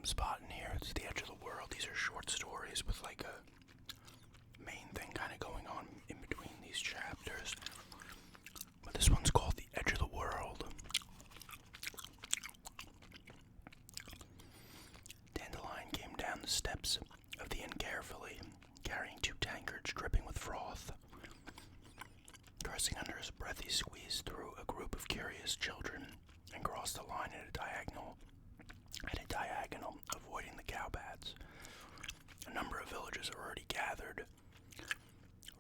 I'm spotting here. It's The Edge of the World. These are short stories with like a main thing kind of going on in between these chapters. But this one's called The Edge of the World. Dandelion came down the steps of the inn carefully, carrying 2 tankards dripping with froth. Cursing under his breath, he squeezed through a group of curious children and crossed the line at a diagonal, avoiding the cowbats. A number of villagers were already gathered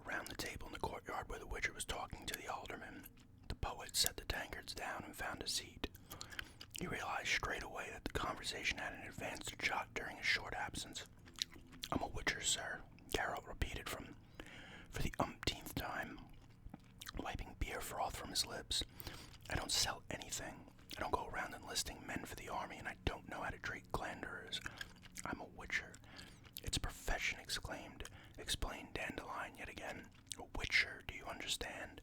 around the table in the courtyard where the Witcher was talking to the alderman. The poet set the tankards down and found a seat. He realized straight away that the conversation had an advanced jot during his short absence. "I'm a Witcher, sir," Geralt repeated for the umpteenth time, wiping beer froth from his lips. "I don't sell anything. I don't go around enlisting men for the army, and I don't know how to treat glanderers. I'm a Witcher. It's a profession," explained Dandelion yet again. "A Witcher, do you understand?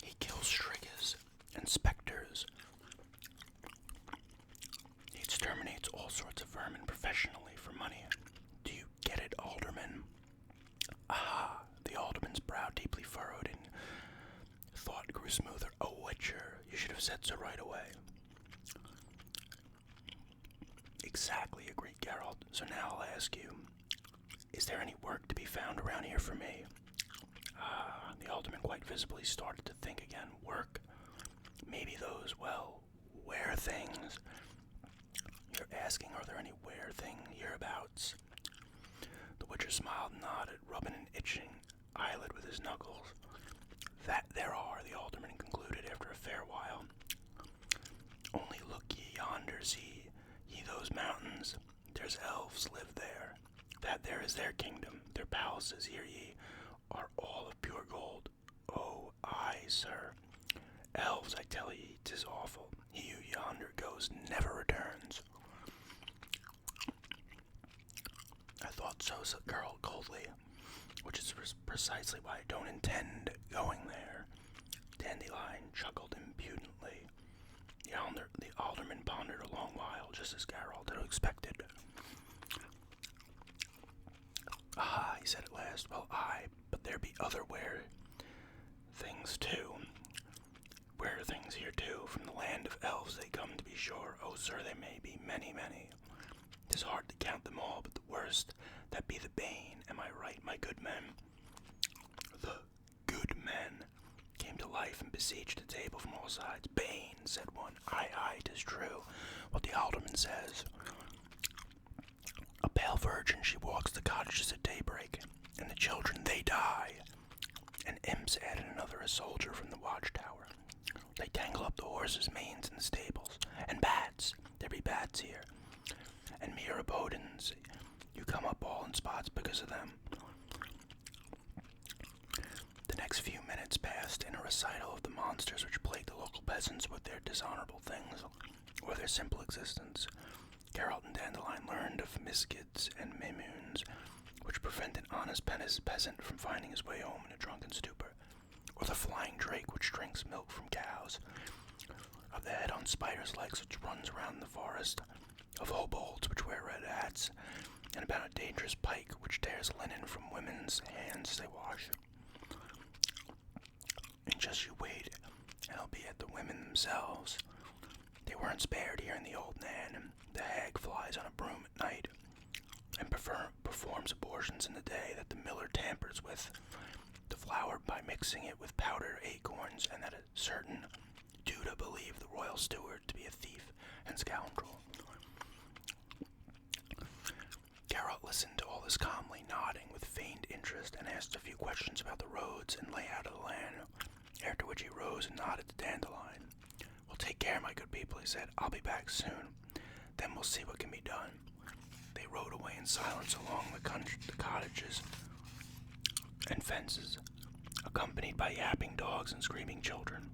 He kills strigas and specters. He exterminates all sorts of vermin professionally for money. Do you get it, alderman?" Ah, the alderman's brow deeply furrowed and thought grew smoother. "A Witcher, you should have said so right away." "Exactly," agreed Geralt. "So now I'll ask you, is there any work to be found around here for me?" The alderman quite visibly started to think again. Work? Maybe those, well, where things. "You're asking, are there any where thing hereabouts?" The Witcher smiled and nodded, rubbing an itching eyelid with his knuckles. "That there are," the alderman concluded after a fair while. "Only look ye yonder, see ye those mountains? There's elves live there. That there is their kingdom. Their palaces, hear ye, are all of pure gold. Oh, aye, sir. Elves, I tell ye, 'tis awful. He who yonder goes never returns." "I thought so," said Geralt coldly, "which is precisely why I don't intend going there." Dandelion chuckled impudently. The alderman pondered a long while, just as Geralt had expected. "Ah," he said at last, "well, aye, but there be other where things too. Where things here too. From the land of elves they come, to be sure. Oh, sir, there may be many, many. 'Tis hard to count them all, but the worst, that be the bane. Am I right, my good men?" The good men came to life and besieged the table from all sides. "Bane," said one. "Aye, aye, 'tis true, what the alderman says. A pale virgin, she walks the cottages at daybreak, and the children, they die." "And imps," added another, a soldier from the watchtower. "They tangle up the horses' manes in the stables. And bats, there be bats here. And mirabodins, you come up all in spots because of them." The next few minutes passed in a recital of the monsters which plagued the local peasants with their dishonorable things, or their simple existence. Geralt and Dandelion learned of misgids and mimoons, which prevent an honest peasant from finding his way home in a drunken stupor, or the flying drake which drinks milk from cows, of the head on spider's legs which runs around the forest, of kobolds which wear red hats, and about a dangerous pike which tears linen from women's hands as they wash. And just you wait, and it'll be at the women themselves. They weren't spared here in the Old Nan. The hag flies on a broom at night, and performs abortions in the day, that the miller tampers with the flour by mixing it with powdered acorns, and that a certain Duda believed the royal steward to be a thief and scoundrel. Geralt listened to all this calmly, nodding with feigned interest, and asked a few questions about the roads and layout of the land, after which he rose and nodded to Dandelion. "Well, take care, my good people," he said. "I'll be back soon. Then we'll see what can be done." They rode away in silence along the cottages and fences, accompanied by yapping dogs and screaming children.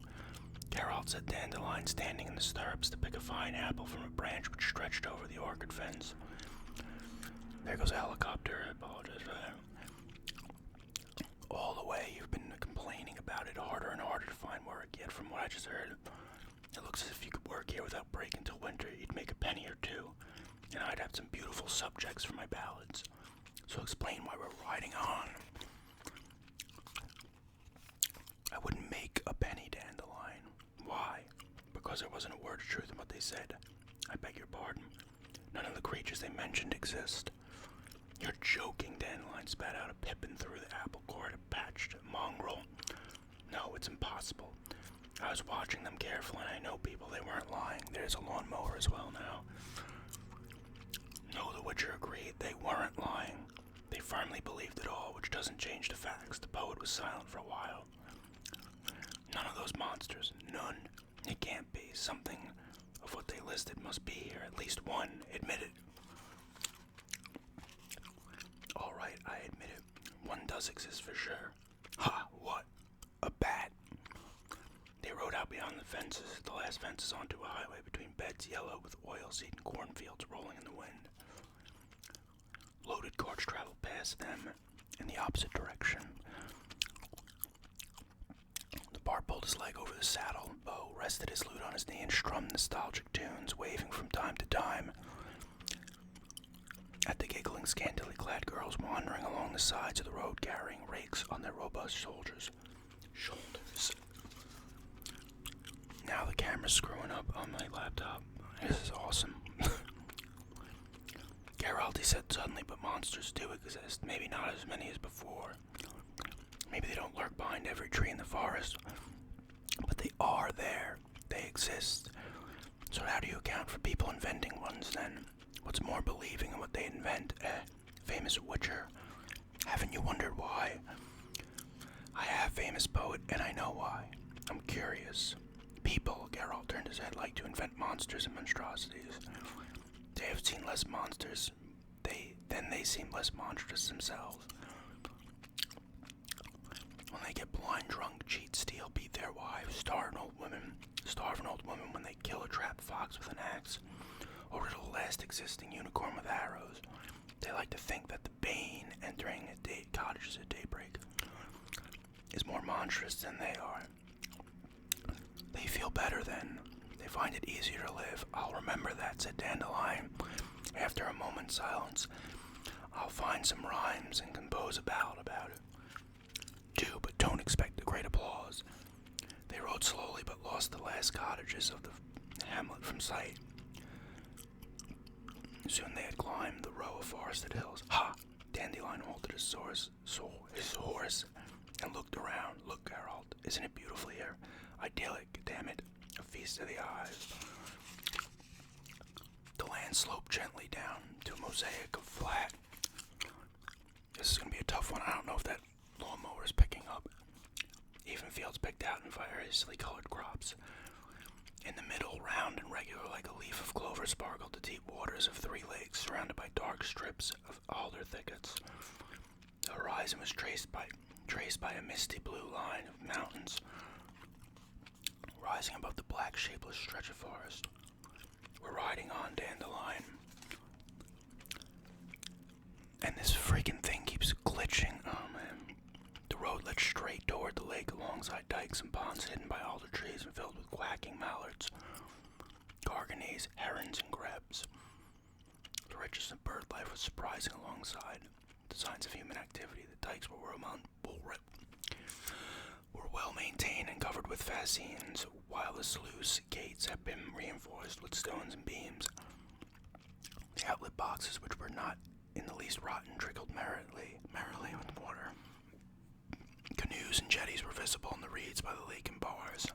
Geralt set Dandelion standing in the stirrups to pick a fine apple from a branch which stretched over the orchard fence. There goes a helicopter. I apologize for that. "All the way you've been complaining about it, harder and harder to find work, yet from what I just heard, it looks as if you could work here without break until winter, you'd make a penny or two, and I'd have some beautiful subjects for my ballads. So explain why we're riding on. I wouldn't make a penny, Dandelion. Why? Because there wasn't a word of truth in what they said. I beg your pardon. None of the creatures they mentioned exist. You're joking, Dandelion spat out a Pippin through the apple core at a patched mongrel. No, it's impossible. I was watching them carefully, and I know people, they weren't lying. There's a lawnmower as well now. No, the Witcher agreed. They weren't lying. They firmly believed it all, which doesn't change the facts. The poet was silent for a while. None of those monsters. None. It can't be. Something of what they listed must be here. At least one. Admit it. All right, I admit it. One does exist for sure. Ha! What? A bat. They rode out beyond the fences. The last fences onto a highway between beds yellow with oilseed and cornfields rolling in the wind. Loaded carts traveled past them in the opposite direction. The bard pulled his leg over the saddle. Bo rested his lute on his knee and strummed nostalgic tunes, waving from time to time at the giggling, scantily clad girls wandering along the sides of the road carrying rakes on their robust shoulders. Now the camera's screwing up on my laptop. This is awesome. Geralt, he said suddenly, but monsters do exist. Maybe not as many as before. Maybe they don't lurk behind every tree in the forest. But they are there. They exist. So how do you account for people inventing ones then? What's more believing in what they invent? Famous Witcher. Haven't you wondered why? I have, famous poet, and I know why. I'm curious. People, Geralt turned his head, like to invent monsters and monstrosities. They have seen less monsters. Then they seem less monstrous themselves. When they get blind, drunk, cheat, steal, beat their wives, starve an old woman when they kill a trapped fox with an axe, or riddle a last existing unicorn with arrows. They like to think that the Bane entering cottages at daybreak is more monstrous than they are. They feel better then. They find it easier to live. I'll remember that, said Dandelion. After a moment's silence, I'll find some rhymes and compose a ballad about it. Do, but don't expect the great applause. They rode slowly, but lost the last cottages of the hamlet from sight. Soon they had climbed the row of forested hills. Ha! Dandelion halted his horse and looked around. Look, Geralt, isn't it beautiful here? Idyllic, damn it. A feast of the eyes. The land sloped gently down to a mosaic of flat. This is going to be a tough one. I don't know if that lawnmower is picking up. Even fields picked out in variously colored crops. In the middle, round and regular like a leaf of clover, sparkled the deep waters of 3 lakes, surrounded by dark strips of alder thickets. The horizon was traced by a misty blue line of mountains, rising above the black, shapeless stretch of forest. We're riding on, Dandelion. And this freaking thing keeps glitching. Oh, man. The road led straight toward the lake alongside dikes and ponds hidden by alder trees and filled with quacking mallards, garganets, herons, and grebes. The richness of bird life was surprising alongside the signs of human activity. The dikes were well maintained and covered with fascines, while the sluice gates had been reinforced with stones and beams. The outlet boxes, which were not in the least rotten, trickled merrily with water. Canoes and jetties were visible in the reeds by the lake, and bars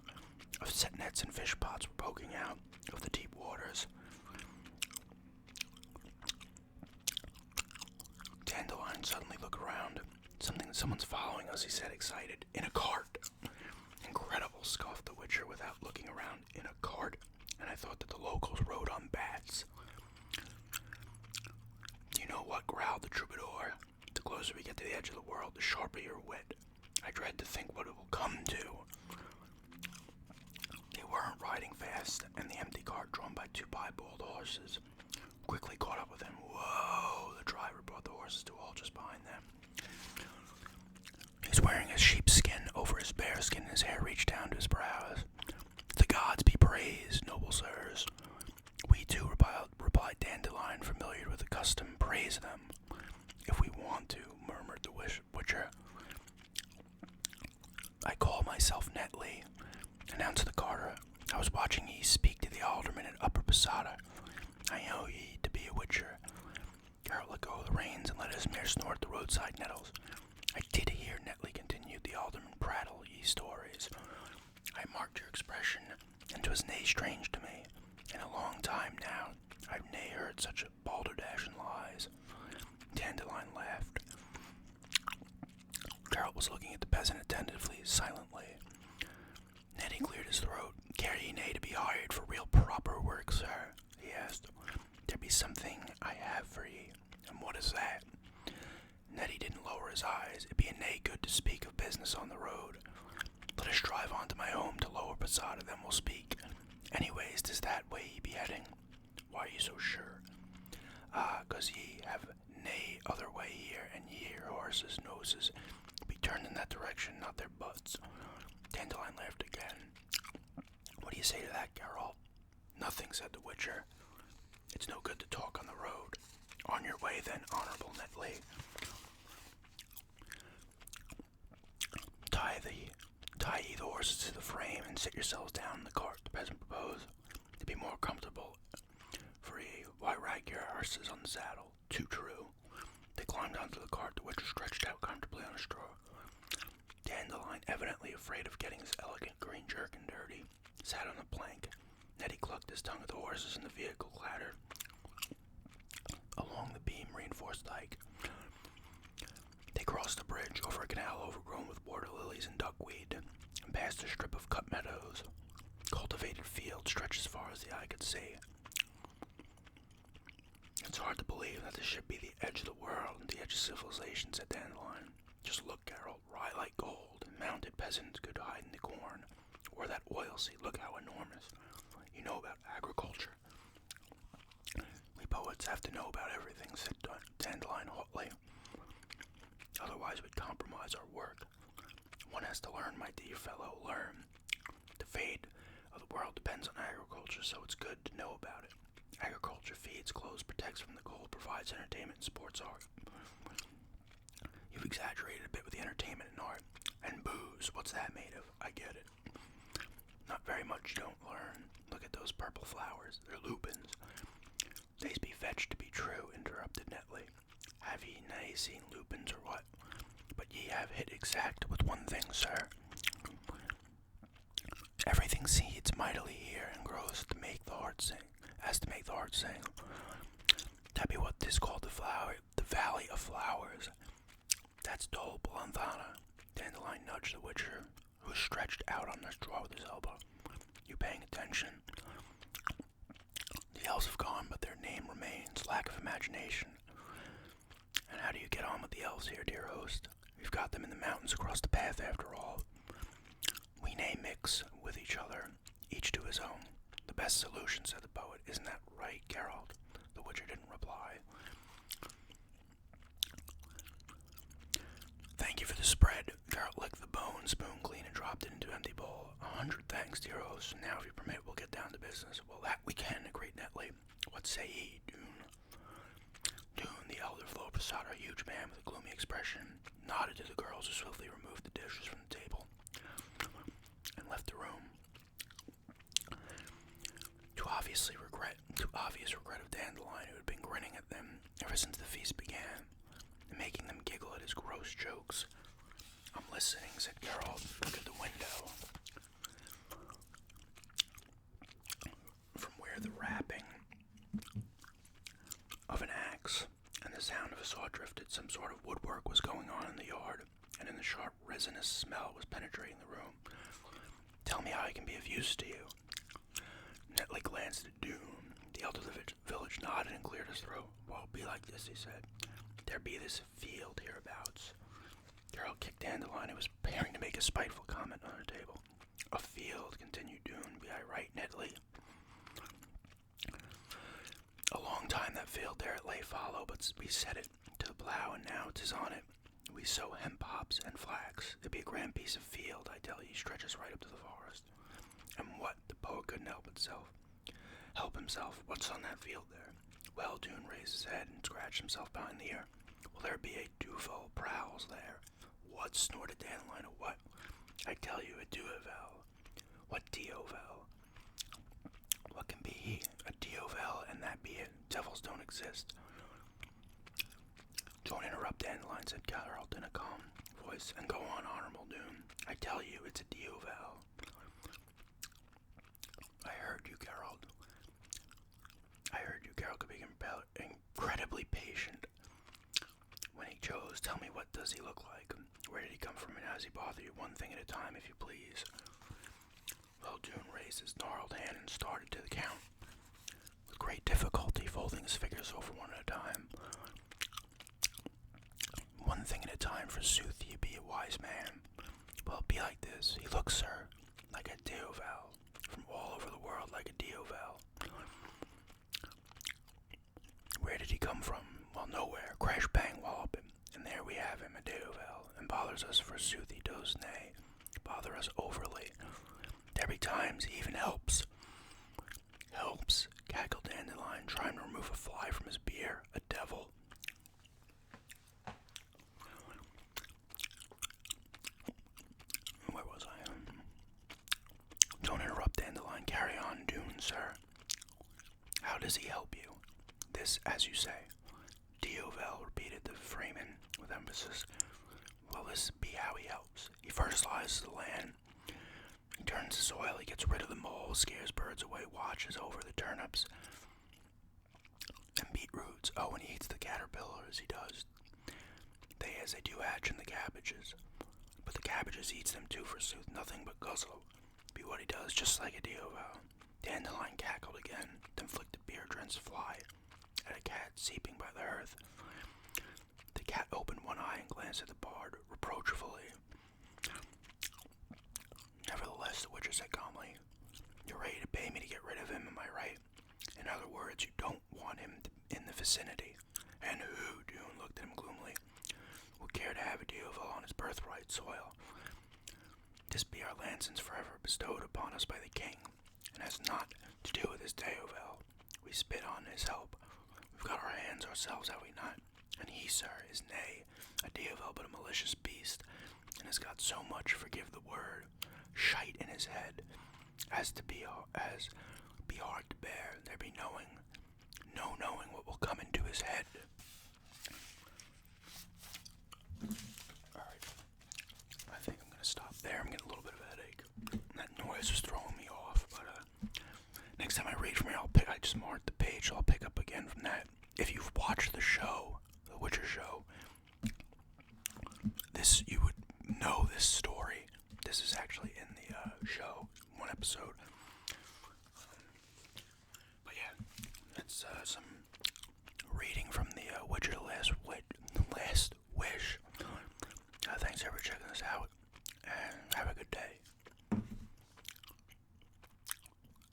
of set nets and fish pots were poking out of the deep waters. Dandelion suddenly looked around. Someone's following us, he said, excited. In a cart. Incredible, scoffed the Witcher without looking around. In a cart? And I thought that the locals rode on bats. Do you know what? Growled the troubadour. The closer we get to the edge of the world, the sharper your wit. I dread to think what it will come to. They weren't riding fast, and the empty cart, drawn by 2 piebald horses, quickly caught up with them. Whoa! The driver brought the horses to a halt just behind them. He was wearing a sheepskin over his bearskin, and his hair reached down to his brows. The gods be praised, noble sir. raise them if we want to, murmured the Witcher. I call myself Netley, announced the carter. I was watching ye speak to the alderman at Upper Posada. I know ye to be a Witcher. Geralt let go of the reins and let his mare snort the roadside nettles. I did hear, Netley continued, the alderman prattle ye stories. I marked your expression, and 'twas nae strange to me. In a long time now, I've nae heard such a balderdash and lies. Dandelion laughed. Geralt was looking at the peasant attentively, silently. Nettie cleared his throat. Care ye nae to be hired for real proper work, sir? He asked. There be something I have for ye. And what is that? Nettie didn't lower his eyes. It be nae good to speak of business on the road. Let us drive on to my home to Lower Posada, then we'll speak. Anyways, 'tis that way ye be heading. Why are ye so sure? 'Cause ye have nae other way here, and ye hear horses' noses be turned in that direction, not their butts. Dandelion laughed again. What do you say to that, Geralt? Nothing, said the Witcher. It's no good to talk on the road. On your way, then, Honorable Netley. Tie ye the horses to the frame and sit yourselves down in the cart, the peasant proposed. To be more comfortable for ye, why rag your horses on the saddle? Too true. They climbed onto the cart, the Witcher stretched out comfortably on a straw. Dandelion, evidently afraid of getting his elegant green jerkin dirty, sat on the plank. Nettie clucked his tongue at the horses, and the vehicle clattered along the beam-reinforced dike. They crossed the bridge over a canal overgrown with water lilies and duckweed, and passed a strip of cut meadows. Cultivated fields stretched as far as the eye could see. It's hard to believe that this should be the edge of the world, the edge of civilization, said Dandelion. Just look, Geralt, rye like gold, and mounted peasants could hide in the corn, or that oil seed, look how enormous. You know about agriculture. We poets have to know about everything, said Dandelion hotly. Otherwise we'd compromise our work. One has to learn, my dear fellow, learn. The fate of the world depends on agriculture, so it's good to know about it. Agriculture feeds, clothes, protects from the cold, provides entertainment and sports art. You've exaggerated a bit with the entertainment and art. And booze, what's that made of? I get it. Not very much you don't learn. Look at those purple flowers. They're lupins. They's be fetched to be true, interrupted Netley. Have ye nae seen lupins or what? But ye have hit exact with one thing, sir. Everything seeds mightily here and grows to make the heart sing. That be what 'tis called the Valley of Flowers. That's Dol Blanthana. Dandelion nudged the Witcher, who stretched out on the straw with his elbow. You paying attention? The elves have gone, but their name remains. Lack of imagination. And how do you get on with the elves here, dear host? We've got them in the mountains across the path, after all. We nae mix with each other, each to his own. The best solution, said the poet. Isn't that right, Geralt? The Witcher didn't reply. Thank you for the spread. Geralt licked the bone spoon clean and dropped it into an empty bowl. 100 thanks, dear host. Now, if you permit, we'll get down to business. Well, that we can, agreed Netley. What say ye, Dune? Dune, the elder of Lower Posada, a huge man with a gloomy expression, nodded to the girls who swiftly removed the dishes from the table and left the room. To obvious regret of Dandelion, who had been grinning at them ever since the feast began, and making them giggle at his gross jokes. I'm listening, said Geralt. Look at the window. From where the rapping of an axe and the sound of a saw drifted, some sort of woodwork was going on in the yard, and in the sharp resinous smell was penetrating the room. Tell me how I can be of use to you. Netley glanced at Dune. The elder of the village nodded and cleared his throat. Well, it'll be like this, he said. There be this field hereabouts. Geralt kicked Dandelion, who was preparing to make a spiteful comment on the table. A field, continued Dune. Be I right, Netley? A long time that field there it lay fallow, but we set it to the plough, and now 'tis on it. We sow hemp hops and flax. It be a grand piece of field, I tell ye, stretches right up to the forest. And what? The poet couldn't help himself. What's on that field there? Well, Dune raised his head and scratched himself behind the ear. Will there be a Duvel prowls there? What? Snorted Dandelion. What? I tell you, a Duvel. What Diovel? What can be he? A Diovel, and that be it. Devils don't exist. Don't interrupt Dandelion, said Geralt in a calm voice, and go on, Honorable Dune. I tell you, it's a Diovel. I heard you, Geralt. Could be incredibly patient when he chose. Tell me, what does he look like? Where did he come from, and how does he bother you? One thing at a time, if you please. Well, Dune raised his gnarled hand and started to the count, with great difficulty, folding his figures over one at a time. One thing at a time, forsooth, ye be a wise man. Well, it be like this. He looks, sir, like a Diovel, from all over the world like a Diovel. Where did he come from? Well, nowhere. Crash, bang, wallop him. And there we have him, a Diovel, and bothers us forsooth he does, nay, bother us overly. There be times he even helps. Helps, cackled Dandelion, trying to remove a fly from his beer. A devil. Where was I? Don't interrupt, Dandelion. Carry on, Dune, sir. How does he help you? This, as you say. Diovel, repeated the Freeman with emphasis. Well, this be how he helps. He fertilizes the land. He turns the soil, he gets rid of the moles, scares birds away, watches over the turnips and beetroots. Oh, and he eats the caterpillars, he does. They do hatch in the cabbages. But the cabbages eats them too, forsooth, nothing but guzzle. Be what he does, just like a Diovel. Dandelion cackled again, then flicked a beer-drenched fly at a cat seeping by the hearth. The cat opened one eye and glanced at the bard reproachfully. Nevertheless, the Witcher said calmly, you're ready to pay me to get rid of him, am I right? In other words, you don't want him in the vicinity. And who, Dune looked at him gloomily, would care to have a Diovel on his birthright soil? This be our land since forever bestowed upon us by the king, and has naught to do with his Diovel. We spit on his help. We've got our hands ourselves, have we not? And he, sir, is nay a Diovel but a malicious beast, and has got so much, forgive the word, shite in his head, as be hard to bear. There be no knowing what will come into his head. Alright, I think I'm gonna stop there. I'm getting a little bit of a headache. That noise was throwing me off, but next time I read from here, I just marked the page, so I'll pick up again from that. If you've watched the show, The Witcher show, you would know this story. This is actually in the show, one episode. But yeah, that's some reading from the Witcher The Last Wish. Thanks for checking this out, and have a good day.